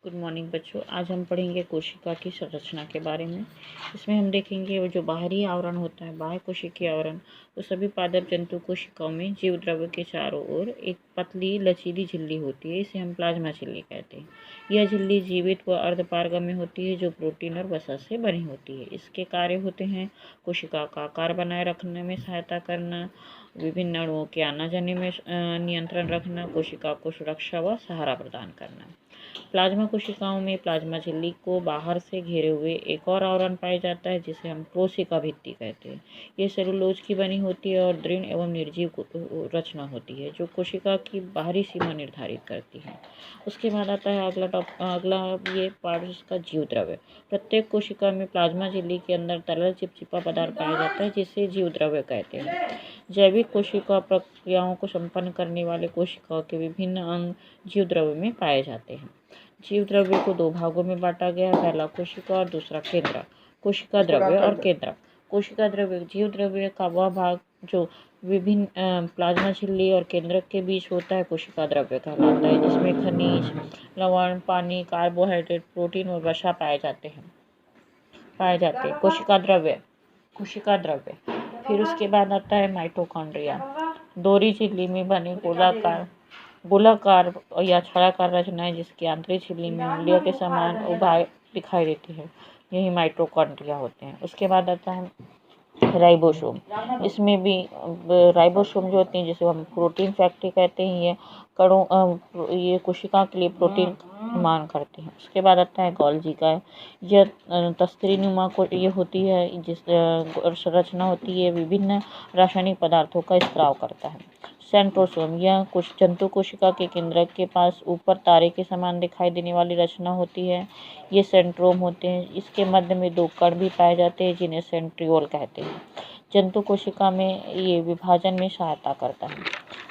Good morning बच्चों। आज हम पढ़ेंगे कोशिका की संरचना के बारे में। इसमें हम देखेंगे वो जो बाहरी आवरण होता है, बाह्य कोशिकीय आवरण, तो सभी पादप जंतु कोशिकाओं में जीव द्रव्य के चारों ओर एक पतली लचीली झिल्ली होती है। इसे हम प्लाज्मा झिल्ली कहते हैं। यह झिल्ली जीवित व अर्धपारगम्य होती है, जो प्रोटीन और वसा से बनी होती है। इसके कार्य होते हैं कोशिका का आकार बनाए रखने में सहायता करना, विभिन्न अणुओं के आना जाने में नियंत्रण रखना, कोशिका को सुरक्षा व सहारा प्रदान करना। प्लाज्मा कोशिकाओं में प्लाज्मा झिल्ली को बाहर से घेरे हुए एक और आवरण पाया जाता है, जिसे हम कोशिका भित्ति कहते हैं। यह सेलुलोज की बनी होती है और दृढ़ एवं निर्जीव रचना होती है, जो कोशिका की बाहरी सीमा निर्धारित करती है। उसके बाद आता है अगला ये पार्ट, इसका जीव द्रव्य। प्रत्येक कोशिका में प्लाज्मा झिल्ली के अंदर तरल चिपचिपा पदार्थ पाया जाता है, जिसे जीव द्रव्य कहते हैं। जैविक कोशिका प्रक्रियाओं को संपन्न करने वाले कोशिकाओं के विभिन्न अंग जीव द्रव्य में पाए जाते हैं। जीव द्रव्य को दो भागों में बांटा गया है, पहला कोशिका और दूसरा केंद्र। कोशिका द्रव्य और केंद्र। कोशिका द्रव्य जीव द्रव्य का वह भाग जो विभिन्न प्लाज्मा झिल्ली और केंद्र के बीच होता है, कोशिका द्रव्य कहलाता है, जिसमें खनिज, लवण, पानी, कार्बोहाइड्रेट, प्रोटीन और वसा पाए जाते हैं। कोशिका द्रव्य। फिर उसके बाद आता है माइटोकॉन्ड्रिया। दोहरी झिल्ली में बने गोलाकार या छड़ाकार रचनाएं, जिसकी आंतरिक झिल्ली में उंगलियों के समान उभाय दिखाई देती है, यही माइटोकॉन्ड्रिया होते हैं। उसके बाद आता है राइबोसोम। इसमें भी राइबोसोम जो होते हैं, जिसे हम प्रोटीन फैक्ट्री कहते हैं, ये कोशिका के लिए प्रोटीन मान करते हैं। उसके बाद आता है गोल्गी का। यह तस्तरीनुमा को ये होती है, जिस संरचना होती है, विभिन्न रासायनिक पदार्थों का स्त्राव करता है। सेंट्रोसोम, यह कुछ जंतु कोशिका के केंद्रक के पास ऊपर तारे के समान दिखाई देने वाली रचना होती है, ये सेंट्रोम होते हैं। इसके मध्य में दो कण भी पाए जाते हैं, जिन्हें सेंट्रियोल कहते हैं। जंतु कोशिका में ये विभाजन में सहायता करता है।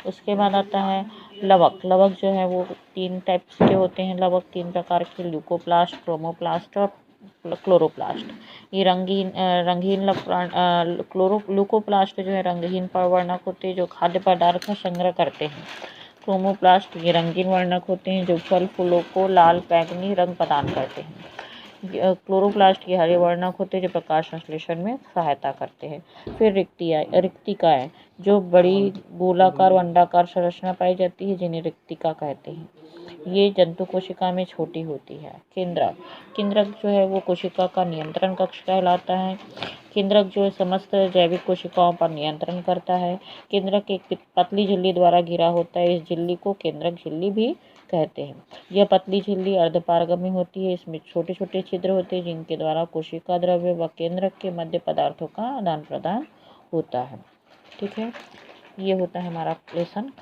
उसके बाद आता है लवक। लवक जो है वो 3 टाइप्स के होते हैं। लवक 3 प्रकार के, ल्यूकोप्लास्ट, क्रोमोप्लास्ट और क्लोरोप्लास्ट। ये ल्यूकोप्लास्ट जो है रंगहीन परवर्णक होते हैं, जो खाद्य पदार्थ का संग्रह करते हैं। क्रोमोप्लास्ट ये रंगीन वर्णक होते हैं, जो फल फूलों को लाल बैंगनी रंग प्रदान करते हैं। क्लोरोप्लास्ट ये हरे वर्णक होते हैं, जो प्रकाश संश्लेषण में सहायता करते हैं। फिर रिक्तिकाएं, जो बड़ी गोलाकार व अंडाकार संरचना पाई जाती है, जिन्हें रिक्तिका कहते हैं। ये जंतु कोशिका में छोटी होती है। केंद्रक जो है वो कोशिका का नियंत्रण कक्ष कहलाता है। केंद्रक जो है समस्त जैविक कोशिकाओं पर नियंत्रण करता है। केंद्रक एक पतली झिल्ली द्वारा घिरा होता है। इस झिल्ली को केंद्रक झिल्ली भी कहते हैं। यह पतली झिल्ली अर्धपारगम्य होती है। इसमें छोटे छोटे छिद्र होते हैं, जिनके द्वारा कोशिका द्रव्य व केंद्रक के मध्य पदार्थों का आदान प्रदान होता है। ठीक है, ये होता है हमारा लेसन।